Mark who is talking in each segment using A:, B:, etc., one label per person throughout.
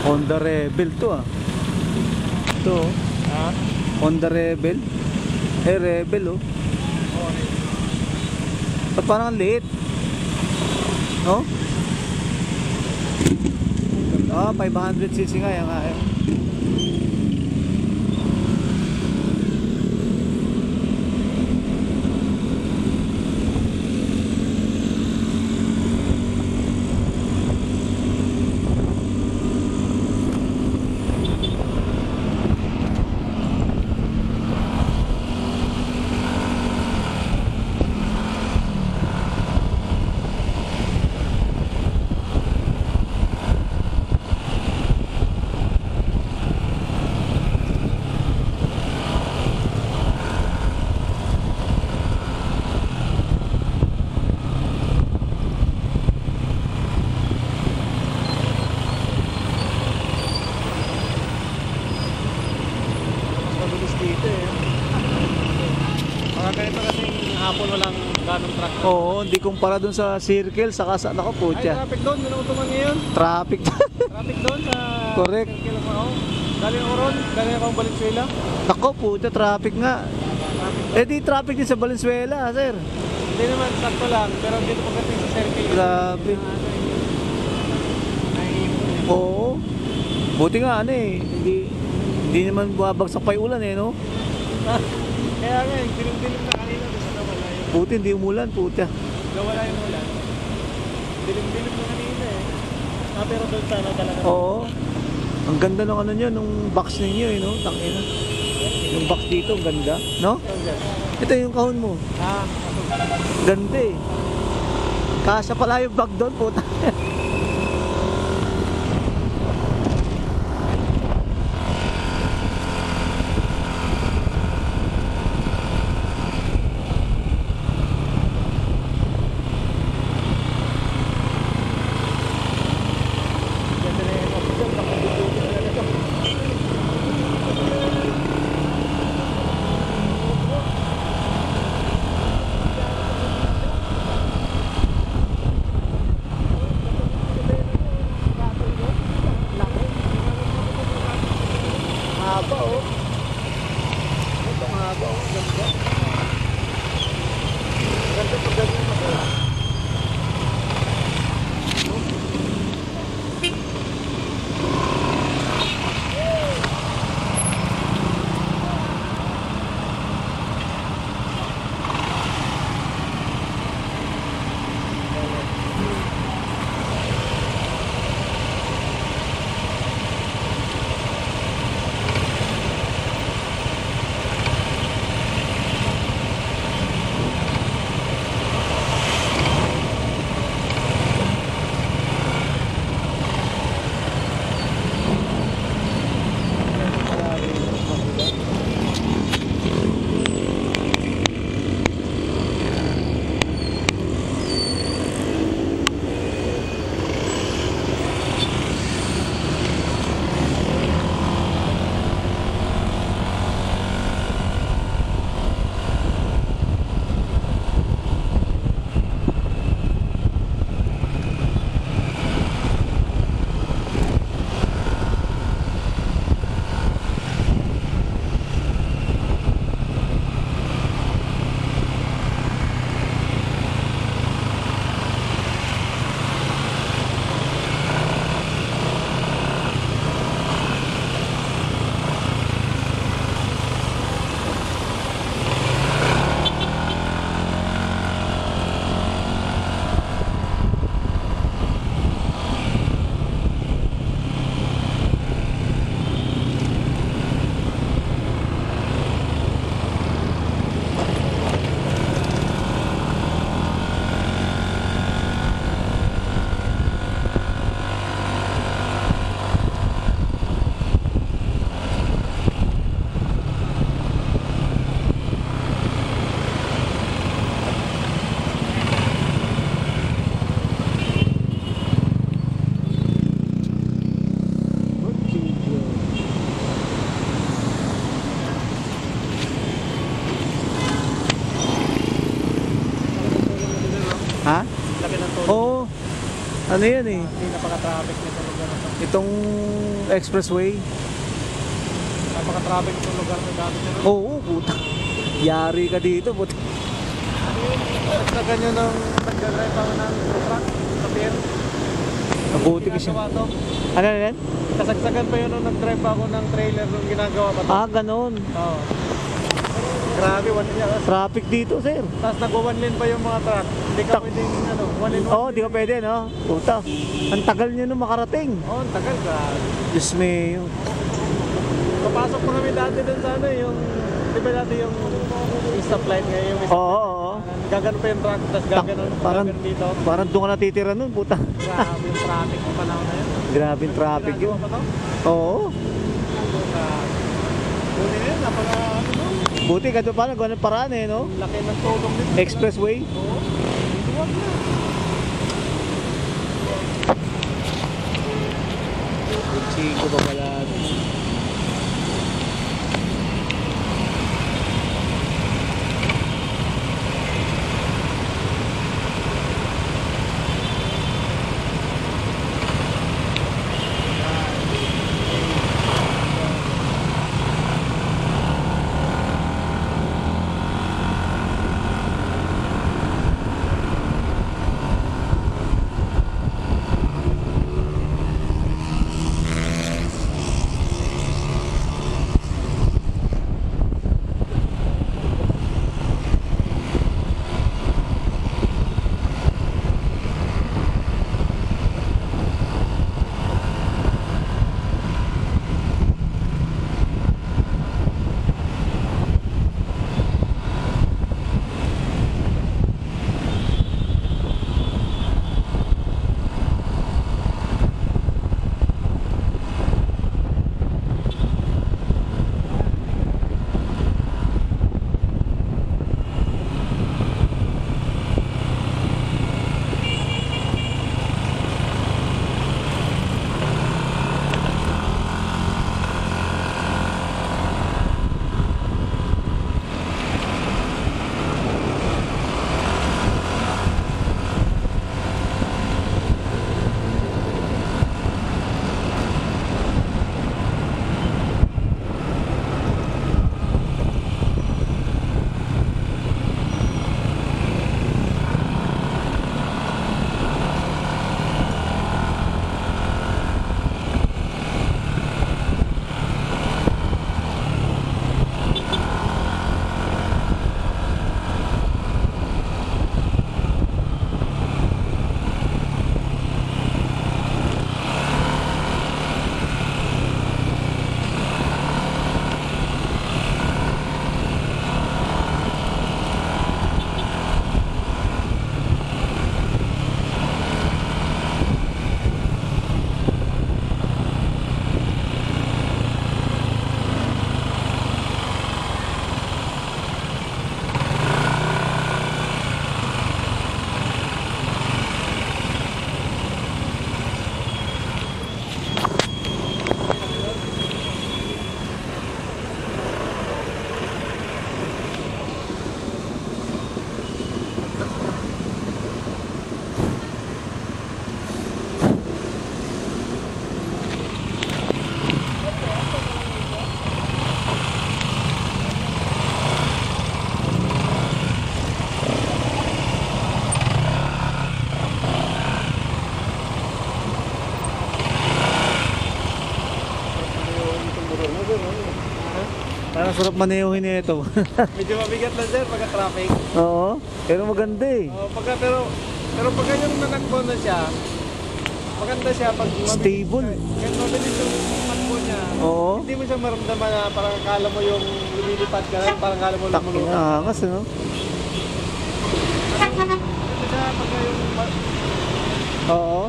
A: Honda Rebel to ah. Ito oh.
B: Ha?
A: Honda Rebel. Rebel oh. Ba't parang ang liit? No? 500cc nga yan nga eh.
B: Ganong truck.
A: Oo, hindi kumpara dun sa circle, saka sa nako po
B: Ay,
A: siya.
B: traffic doon, nanutuman ngayon.
A: Traffic.
B: Traffic doon sa
A: Correct.
B: circle of ako. Galing Oron, galing akong Valenzuela.
A: Nako po, traffic nga. Eh di traffic din sa Valenzuela, sir.
B: Hindi naman, sakto lang, pero dito pagdating sa circle.
A: Grabe. Oo. Buti nga ano eh, hindi naman bumabagsak pa yung ulan eh, no?
B: Kaya nga, dilim-dilim na kanina, gusto na wala yun.
A: Buti hindi umulan, puta.
B: Nawala yung ulan. Dilim-dilim na kanina eh. Pero doon sana talaga.
A: Oo. Ang ganda ng ano nyo, nung box ninyo eh, no? Tangina. Yung box dito, ang ganda, no? Ito yung kahon mo. Ganda eh. Kasya pala yung bag doon, puta. Ano yan eh?
B: Hindi napaka-traffic nito lugar na to.
A: Itong expressway.
B: Napaka-traffic nito lugar na dati nyo.
A: Oo, puta. Yari ka dito, puta.
B: Sa ganyan ng nag-drive ako ng truck sa pier.
A: Mabuti kasi.
B: Ginagawa to.
A: Ano yan?
B: Kasagsagan pa yun nung nag-drive ako ng trailer nung ginagawa pa to.
A: Ah, ganon.
B: Oo. Grabe, one lane.
A: Traffic dito, sir.
B: Tapos nag-one lane pa yung mga truck. Hindi ka pwedeng ano, one lane.
A: Oo, di ka pwede, no? Puta. Ang tagal nyo nung makarating.
B: Oo, ang tagal ka.
A: Diyos me.
B: Papasok pa kami dati dun sa ano, yung, di ba dati yung stoplight ngayon, yung
A: Oo, oo.
B: gagano pa yung truck, tapos gagano
A: Parang,
B: dito.
A: parang doon ka natitira nun, puta.
B: Grabe yung traffic ng panahon na yun.
A: Grabe yung traffic yun.
B: Ginagawa pa to?
A: Oo.
B: Buti na yun, napaka, ano,
A: Buti ka doon paano, gano'n paraan eh, no?
B: laki ng tulong din.
A: Expressway.
B: Oo. Huwag na.
A: Chico pa pala. Parang sarap manehohin ito.
B: Medyo mabigat lang sir pagka traffic.
A: Oo, pero maganda eh.
B: Pero pagka yung nanakbo na siya, maganda siya pag
A: Stable.
B: Kaya mabilis yung takbo niya.
A: Oo.
B: Hindi mo siya maramdaman na parang akala mo yung lumilipad ka lang, parang akala mo lumulunod.
A: Angas, no?
B: Maganda siya pagka yung
A: Oo.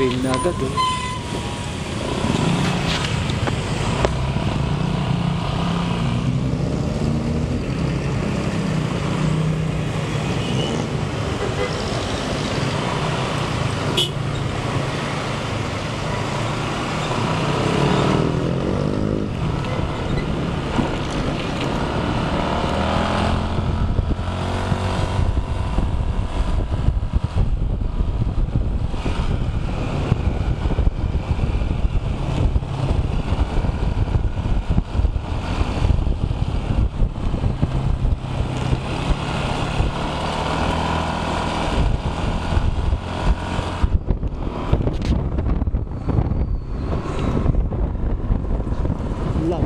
A: Rain na agad eh. Lang.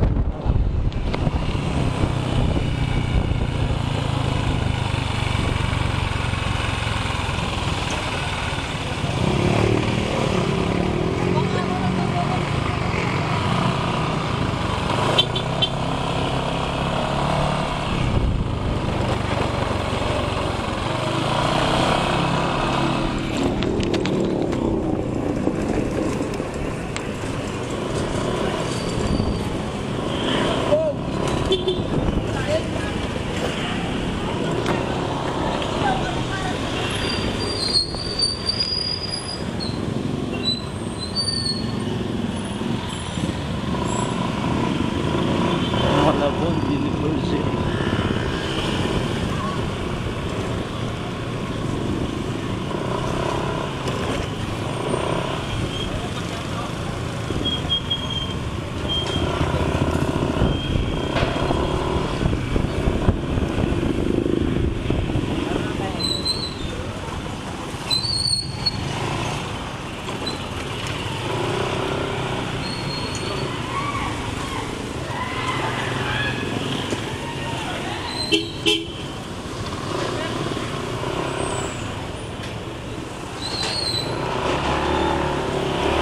A: Malabon University.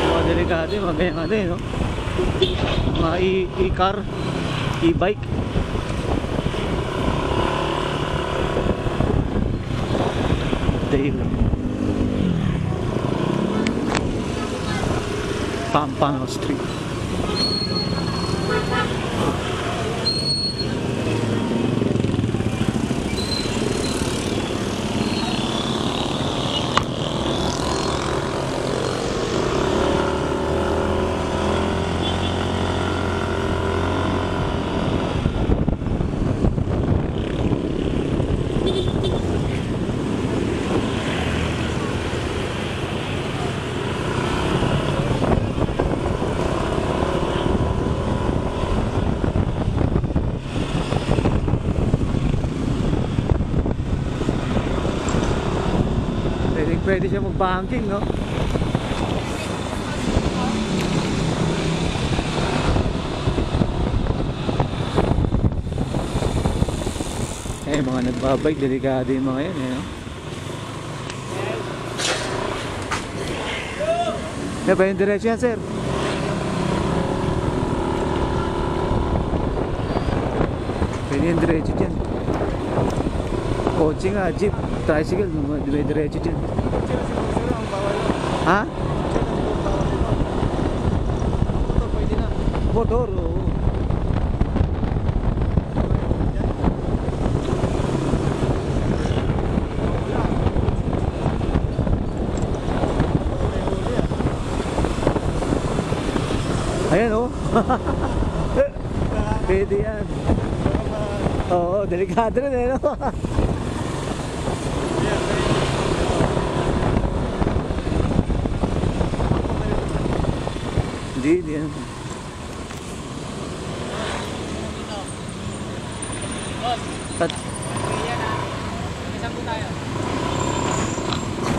A: Mga delikado yung mga ganyan ano eh, no? Mga e-car, e-bike. Dale Pampano Street. Pwede siya mag-banking, no? Eh, mga nagbabike, delikado yung mga yan, eh, no? Eh, pa yung diretso yan, sir? Pwede yung diretso dyan. Kotse nga, jeep, tricycle, may diretso dyan. Ha? Motor, oo. Ayan, oh. Pwede yan. Oo, delikado rin, eh, no? Hindi yan.
B: Isang po tayo.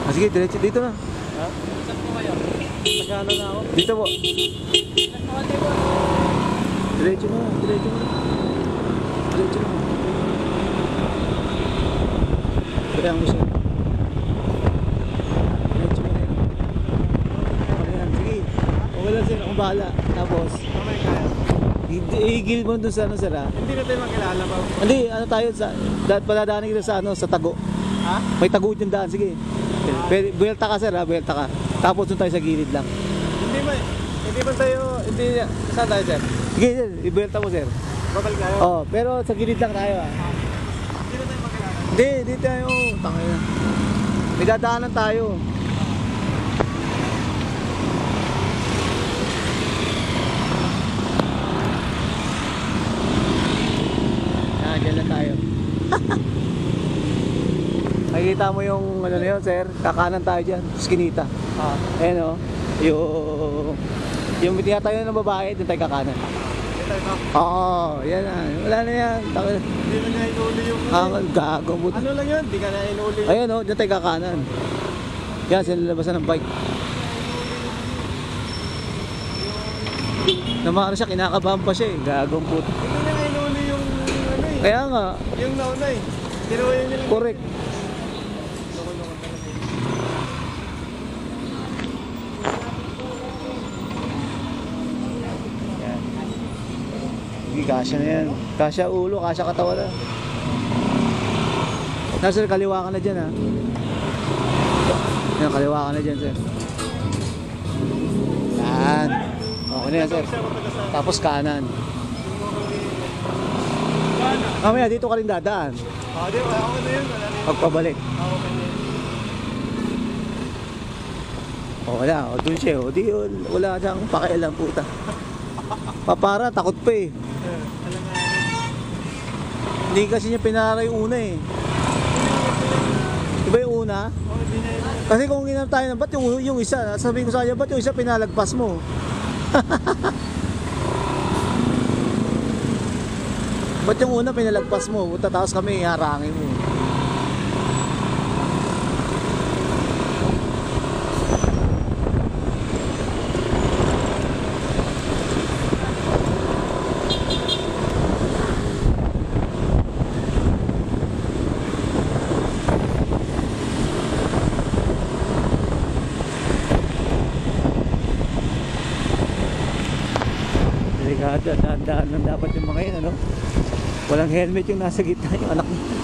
A: Sige, diretso dito na.
B: Ha? Isang po kayo. Magkano na ako?
A: Dito po. Diretso na, diretso na. Diretso na. Kaya mo siya. Diretso mo na yun. Ayan, sige. Okay lang sir, akong bahala. Tapos,
B: Okay, kaya.
A: igil mo dun sa ano sir ha?
B: Hindi na tayo makilala pa.
A: Hindi, ano tayo sa padadaanin kita sa ano, sa Tago.
B: Ha?
A: May Tago yung daan, sige. Buelta ka sir ha, buelta ka. Tapos doon tayo sa gilid lang.
B: Hindi ba tayo, hindi, saan tayo, sir?
A: Sige, sir, ibelta mo, sir.
B: Babalik tayo?
A: Oh, pero sa gilid lang tayo ah.
B: Hindi na tayo magkailangan.
A: Hindi, di tayo. Tangina. May dadaanan tayo. Dyan lang tayo. Nakikita mo yung ano na yun, sir? Kakanan tayo dyan. Skinita. Ayan o. Yung tinatayo ng babae, doon tayo kakanan.
B: Hindi tayo na.
A: Oo, yan na. Wala na yan.
B: Hindi na niya inuli yung...
A: Gago mo.
B: Ano lang yun? Hindi ka na inuli.
A: Ayun o, dyan tayo kakanan. Yan, sinalabasan ng bike. Namara siya, kinakabahan pa siya eh. Gagong puto.
B: Hindi na inuli yung ano eh.
A: Kaya nga,
B: Yung nauna eh. Kinuha yun nila.
A: correct. Yan. Hindi, kasya na yan. Kasya ulo, kasya katawan na. Sir, kaliwa ka na dyan ha. Yan, kaliwa ka na dyan, sir. Yan. Okay na yan, sir. Tapos kanan. Mamaya, dito ka rin dadaan.
B: Di ba? Ako na yun. Wala na yun.
A: Pagpabalik.
B: Ako na yun.
A: O wala, o dun siya. O di, wala siyang pakialam puta. Papara, takot pa eh.
B: Alam nga.
A: Hindi kasi niya pinara yung una eh. Diba yung una?
B: Hindi na yun.
A: Kasi kung ginam tayo na, ba't yung isa? Sabihin ko sa kanya, ba't yung isa pinalagpas mo? Ba't yung una pinalagpas mo? Puta, tapos kami harangin mo. Delikado, dahan-dahan lang dapat yung mga yun, ano? Walang helmet yung nasa gitna, yung anak niya.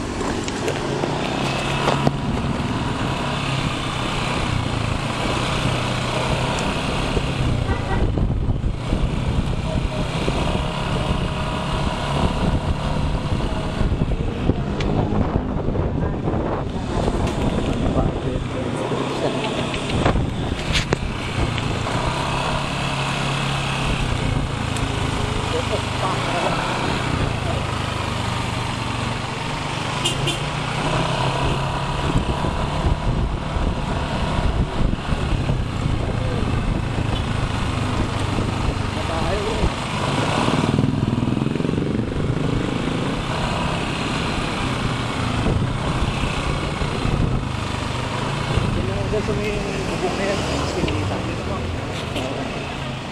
A: Sa may bubong na yan, skinita.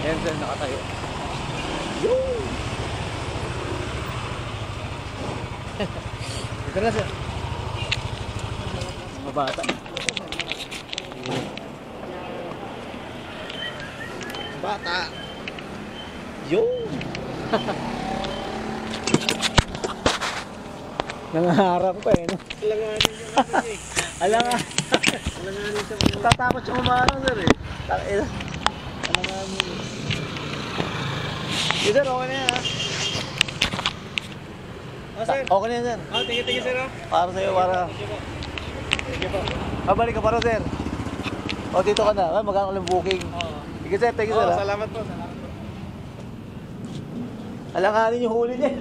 A: Ayan sir, nakatayo. Yoo! Ito na sir. Mga bata. Bata! Yoo! Nangaharap pa eh, no?
B: Alanganin siya kasi eh.
A: Alangan.
B: Alanganin siya mga...
A: Tatakot siya umarang sir eh. Takila. Alanganin. Yes sir, okay na yan ha.
B: Sir.
A: Okay na yan sir.
B: Tingin sir ha.
A: Para sa'yo, para...
B: Sige po.
A: Babalik ka para sir. O dito ka na, magkakaroon ng booking.
B: Oo.
A: Sige sir, thank you sir ha.
B: Salamat po. Salamat po.
A: Alanganin yung huli niya.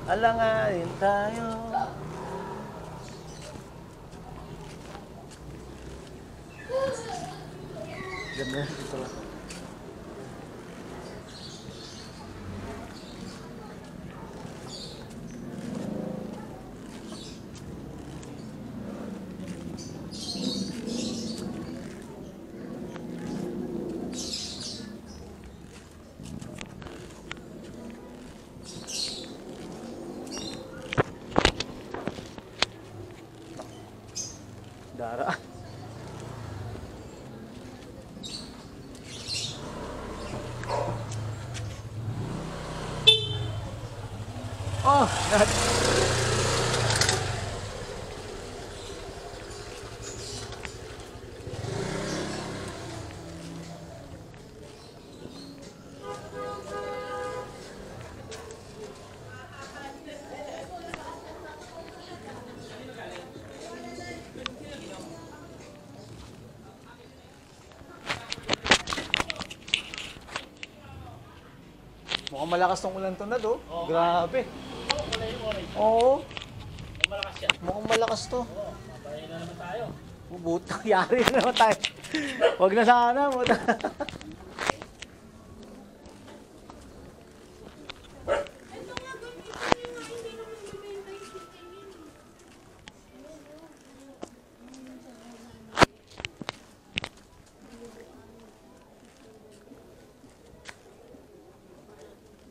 A: Alanganin tayo. Ganda, dito lang. Oh! Mukhang malakas tong ulan to na do. Grabe. Oo.
B: Malakas siya.
A: Mukhang malakas to.
B: Patay na naman tayo.
A: Bubuta, yari na naman tayo. Huwag na sana. Buta.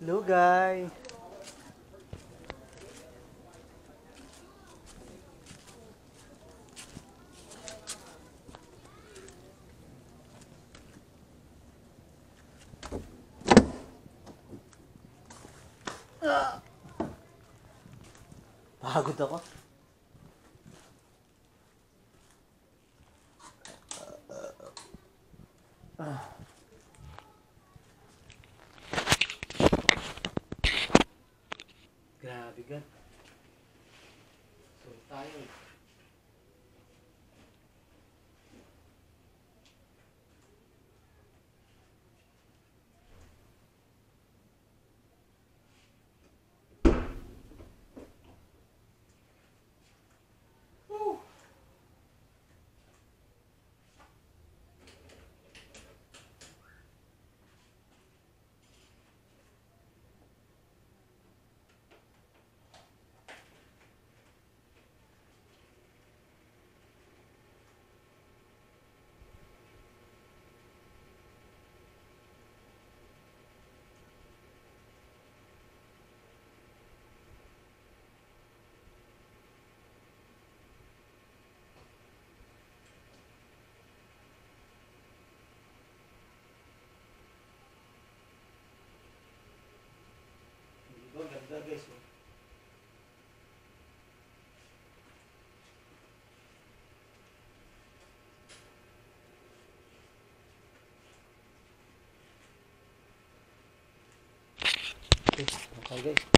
A: Lugay. Pagod ako. Grabe gan. So tayo. Ganda guys. Okay guys.